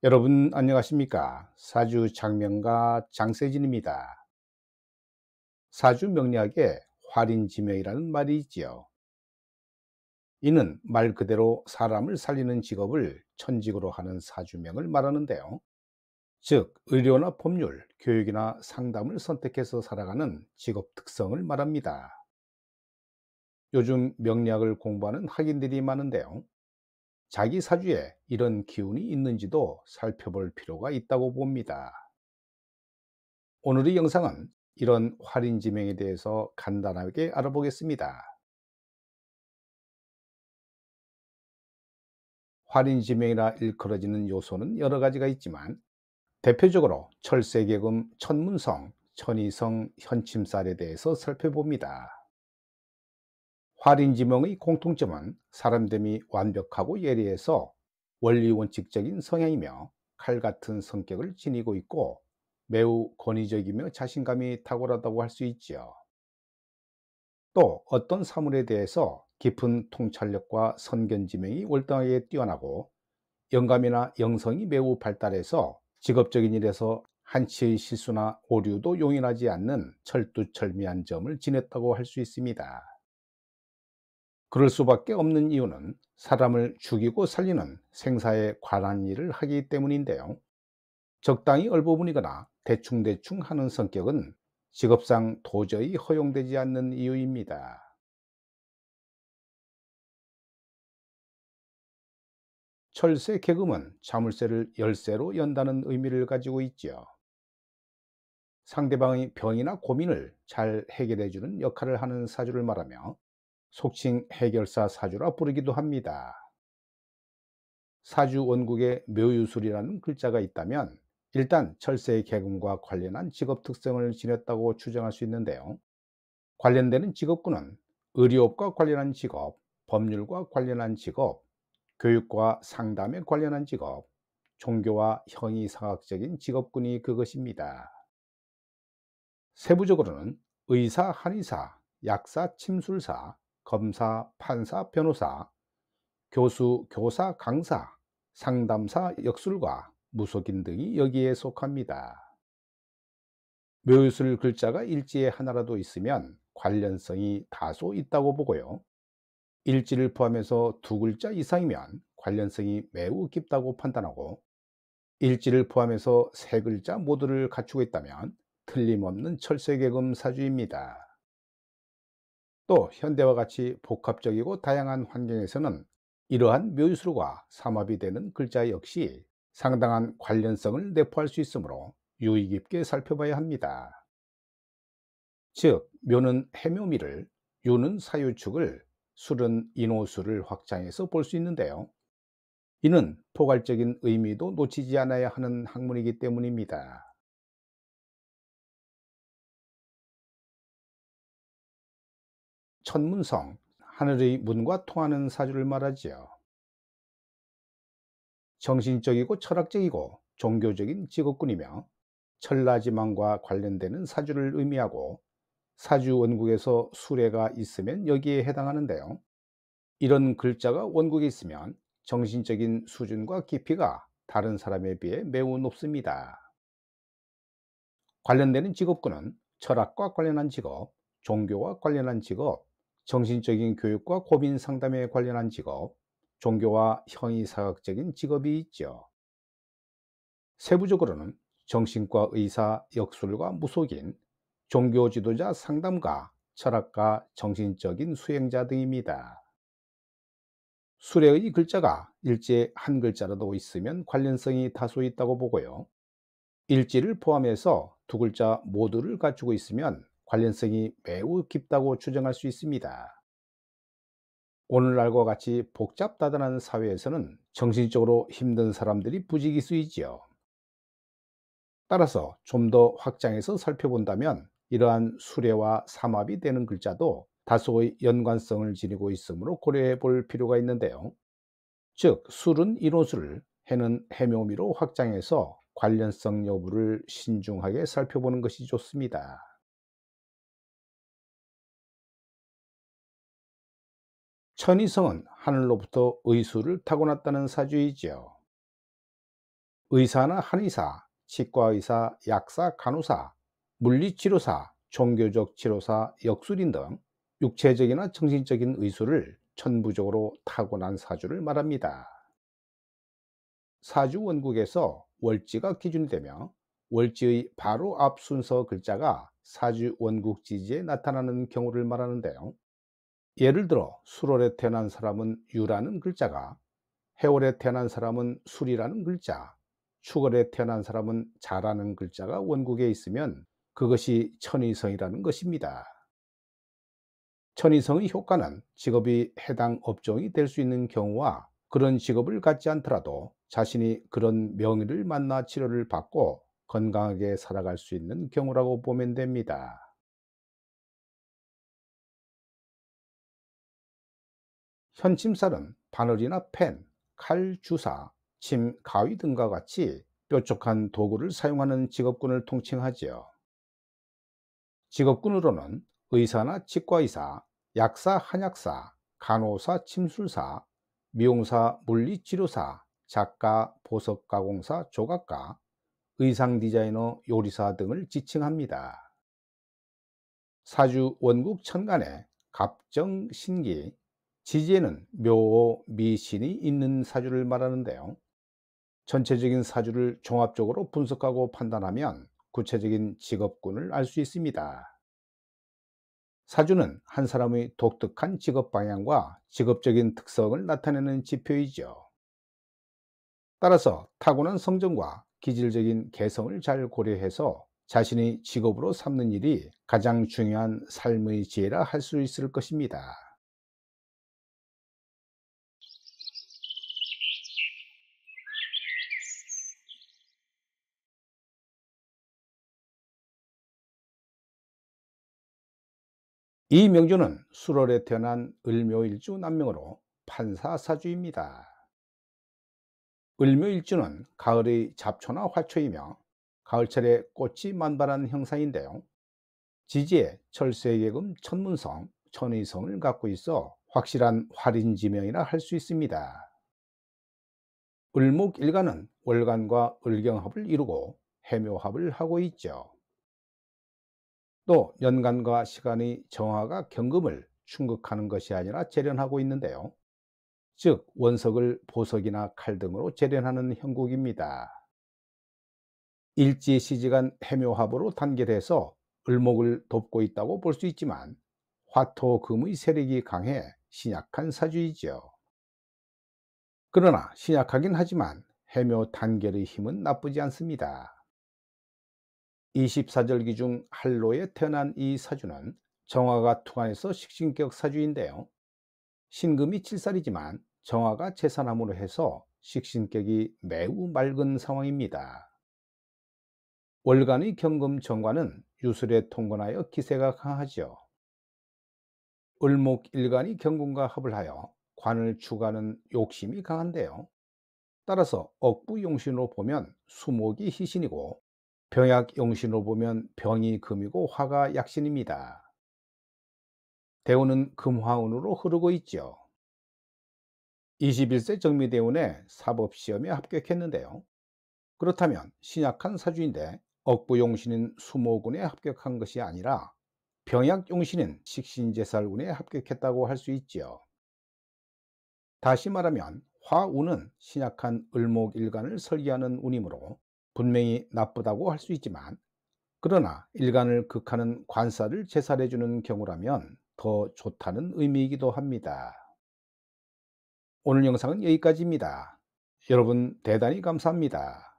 여러분 안녕하십니까? 사주 장명가 장세진입니다. 사주 명리학에 활인지명이라는 말이 있지요. 이는 말 그대로 사람을 살리는 직업을 천직으로 하는 사주명을 말하는데요. 즉 의료나 법률, 교육이나 상담을 선택해서 살아가는 직업 특성을 말합니다. 요즘 명리학을 공부하는 학인들이 많은데요. 자기 사주에 이런 기운이 있는지도 살펴볼 필요가 있다고 봅니다. 오늘의 영상은 이런 활인지명에 대해서 간단하게 알아보겠습니다. 활인지명이라 일컬어지는 요소는 여러 가지가 있지만 대표적으로 철새계금, 천문성, 천이성, 현침살에 대해서 살펴봅니다. 활인지명의 공통점은 사람됨이 완벽하고 예리해서 원리원칙적인 성향이며 칼 같은 성격을 지니고 있고 매우 권위적이며 자신감이 탁월하다고 할 수 있지요. 또 어떤 사물에 대해서 깊은 통찰력과 선견지명이 월등하게 뛰어나고 영감이나 영성이 매우 발달해서 직업적인 일에서 한치의 실수나 오류도 용인하지 않는 철두철미한 점을 지녔다고 할 수 있습니다. 그럴 수밖에 없는 이유는 사람을 죽이고 살리는 생사에 관한 일을 하기 때문인데요. 적당히 얼버무리거나 대충대충 하는 성격은 직업상 도저히 허용되지 않는 이유입니다. 철새 개금은 자물쇠를 열쇠로 연다는 의미를 가지고 있지요. 상대방의 병이나 고민을 잘 해결해 주는 역할을 하는 사주를 말하며 속칭 해결사 사주라 부르기도 합니다. 사주 원국에 묘유술이라는 글자가 있다면 일단 철새 개금과 관련한 직업 특성을 지녔다고 추정할 수 있는데요. 관련되는 직업군은 의료업과 관련한 직업, 법률과 관련한 직업, 교육과 상담에 관련한 직업, 종교와 형이상학적인 직업군이 그것입니다. 세부적으로는 의사, 한의사, 약사, 침술사, 검사, 판사, 변호사, 교수, 교사, 강사, 상담사, 역술가, 무속인 등이 여기에 속합니다. 묘술 글자가 일지에 하나라도 있으면 관련성이 다소 있다고 보고요. 일지를 포함해서 두 글자 이상이면 관련성이 매우 깊다고 판단하고 일지를 포함해서 세 글자 모두를 갖추고 있다면 틀림없는 철새계금 사주입니다. 또 현대와 같이 복합적이고 다양한 환경에서는 이러한 묘유술과 삼합이 되는 글자 역시 상당한 관련성을 내포할 수 있으므로 유의 깊게 살펴봐야 합니다. 즉 묘는 해묘미를, 유는 사유축을, 술은 인호술을 확장해서 볼 수 있는데요. 이는 포괄적인 의미도 놓치지 않아야 하는 학문이기 때문입니다. 천문성, 하늘의 문과 통하는 사주를 말하지요. 정신적이고 철학적이고 종교적인 직업군이며 천라지망과 관련되는 사주를 의미하고 사주 원국에서 수레가 있으면 여기에 해당하는데요. 이런 글자가 원국에 있으면 정신적인 수준과 깊이가 다른 사람에 비해 매우 높습니다. 관련되는 직업군은 철학과 관련한 직업, 종교와 관련한 직업, 정신적인 교육과 고민 상담에 관련한 직업, 종교와 형이사학적인 직업이 있죠. 세부적으로는 정신과 의사, 역술가, 무속인, 종교 지도자, 상담가, 철학가, 정신적인 수행자 등입니다. 수레의 글자가 일지에 한 글자라도 있으면 관련성이 다소 있다고 보고요. 일지를 포함해서 두 글자 모두를 갖추고 있으면 관련성이 매우 깊다고 추정할 수 있습니다. 오늘날과 같이 복잡다단한 사회에서는 정신적으로 힘든 사람들이 부지기수이지요. 따라서 좀 더 확장해서 살펴본다면 이러한 수레와 삼합이 되는 글자도 다소의 연관성을 지니고 있으므로 고려해 볼 필요가 있는데요. 즉 술은 인호술, 해는 해묘미로 확장해서 관련성 여부를 신중하게 살펴보는 것이 좋습니다. 천이성은 하늘로부터 의수를 타고났다는 사주이지요. 의사나 한의사, 치과의사, 약사, 간호사, 물리치료사, 종교적 치료사, 역술인 등 육체적이나 정신적인 의술을 천부적으로 타고난 사주를 말합니다. 사주 원국에서 월지가 기준이 되며 월지의 바로 앞 순서 글자가 사주 원국 지지에 나타나는 경우를 말하는데요. 예를 들어 수월에 태어난 사람은 유라는 글자가, 해월에 태어난 사람은 술이라는 글자, 축월에 태어난 사람은 자라는 글자가 원국에 있으면 그것이 천의성이라는 것입니다. 천의성의 효과는 직업이 해당 업종이 될 수 있는 경우와 그런 직업을 갖지 않더라도 자신이 그런 명의를 만나 치료를 받고 건강하게 살아갈 수 있는 경우라고 보면 됩니다. 현침살은 바늘이나 펜, 칼, 주사, 침, 가위 등과 같이 뾰족한 도구를 사용하는 직업군을 통칭하지요. 직업군으로는 의사나 치과의사, 약사, 한약사, 간호사, 침술사, 미용사, 물리치료사, 작가, 보석가공사, 조각가, 의상 디자이너, 요리사 등을 지칭합니다. 사주 원국 천간에 갑정, 신기, 지지에는 묘, 미신이 있는 사주를 말하는데요. 전체적인 사주를 종합적으로 분석하고 판단하면 구체적인 직업군을 알 수 있습니다. 사주는 한 사람의 독특한 직업 방향과 직업적인 특성을 나타내는 지표이죠. 따라서 타고난 성정과 기질적인 개성을 잘 고려해서 자신이 직업으로 삼는 일이 가장 중요한 삶의 지혜라 할 수 있을 것입니다. 이 명조는 수월에 태어난 을묘일주 남명으로 판사사주입니다. 을묘일주는 가을의 잡초나 화초이며 가을철에 꽃이 만발한 형상인데요. 지지에 철새계금 천문성, 천의성을 갖고 있어 확실한 활인지명이라 할 수 있습니다. 을목일간은 월간과 을경합을 이루고 해묘합을 하고 있죠. 또 연간과 시간의 정화가 경금을 충극하는 것이 아니라 재련하고 있는데요. 즉 원석을 보석이나 칼 등으로 재련하는 형국입니다. 일지시지간 해묘합으로 단결해서 을목을 돕고 있다고 볼 수 있지만 화토금의 세력이 강해 신약한 사주이지요. 그러나 신약하긴 하지만 해묘 단결의 힘은 나쁘지 않습니다. 24절기 중 한로에 태어난 이 사주는 정화가 투관해서 식신격 사주인데요. 신금이 칠살이지만 정화가 제산함으로 해서 식신격이 매우 맑은 상황입니다. 월간의 경금 정관은 유술에 통근하여 기세가 강하죠. 을목일간이 경금과 합을 하여 관을 추구하는 욕심이 강한데요. 따라서 억부용신으로 보면 수목이 희신이고 병약용신으로 보면 병이 금이고 화가 약신입니다. 대운은 금화운으로 흐르고 있죠. 21세 정미대운에 사법시험에 합격했는데요. 그렇다면 신약한 사주인데 억부용신인 수목운에 합격한 것이 아니라 병약용신인 식신제살운에 합격했다고 할 수 있지요. 다시 말하면 화운은 신약한 을목일간을 설계하는 운이므로 분명히 나쁘다고 할 수 있지만, 그러나 일간을 극하는 관사를 제살해주는 경우라면 더 좋다는 의미이기도 합니다. 오늘 영상은 여기까지입니다. 여러분 대단히 감사합니다.